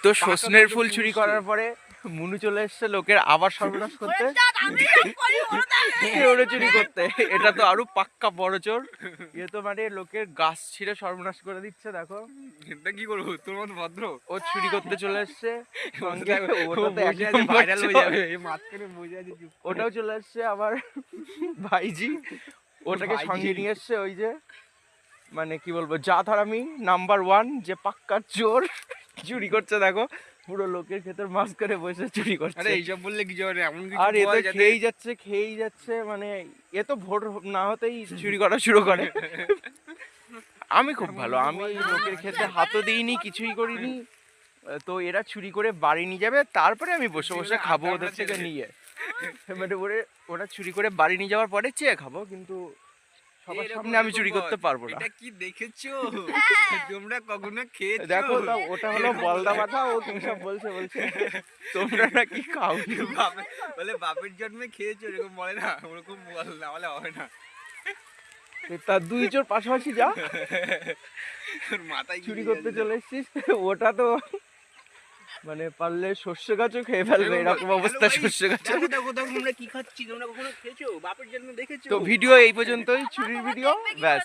তো সজনের ফুল চুরি করার পরে মুনু চলে এসছে লোকের আবার সর্বনাশ করতে, ওটা চুরি করতে। এটা তো আরো পাক্কা বড় চোর, এ তো মানে লোকের গাছ ছিঁড়ে সর্বনাশ করে দিচ্ছে। দেখো এটা কি করবো, তোর মতো ভদ্র ও চুরি করতে চলে এসছে, ভাইরাল হয়ে যাবে মাঝখানে বসে আছে। ওটাও চলে এসছে আবার ভাইজি, ওটাকে সঙ্গে নিয়ে এসছে। ওই যে মানে কি বলবো, জাতহারামি নাম্বার 1 যে পাক্কা চোর চুরি করছে। দেখো পুরো লোকের ক্ষেতের মাঝখানে বসে চুরি করছে। আরে এইসব বললে কি হবে, এমন কিছু আর এ তো খেয়েই যাচ্ছে মানে এ তো ভোর না হতেই চুরি করা শুরু করে। আমি খুব ভালো, আমি লোকের ক্ষেতে হাতও দিইনি, কিছুই করিনি। তো এরা চুরি করে বাড়ি নিয়ে যাবে, তারপরে আমি বসে বসে খাবো ওদের থেকে নিয়ে। মানে ওরা চুরি করে বাড়ি নিয়ে যাওয়ার পরে চেয়ে খাবো, কিন্তু সবার সামনে আমি চুরি করতে পারবো না। এটা কি দেখেছো তোমরা, কখনো খেয়েছো? দেখো ওটা হলো বলদা মাথা, ও কি সব বলছে তোমরা নাকি খাও। বলে বাপের জন্মে খেয়েছো, এরকম বলে না, ওরকম বল না, বলে হবে না। তার দুই চোর পাশাপাশি যা মাথায় চুরি করতে চলে এসেছিস, ওটা তো মানে পারলে শস্য গাছও খেয়ে ফেলবে, এরকম অবস্থা শস্য গাছ। তোমরা কি খাচ্ছি, তোমরা কখনো খেয়েছো? বাপের জন্মে দেখেছো? তো ভিডিও এই পর্যন্তই, চুরির ভিডিও, ব্যাস।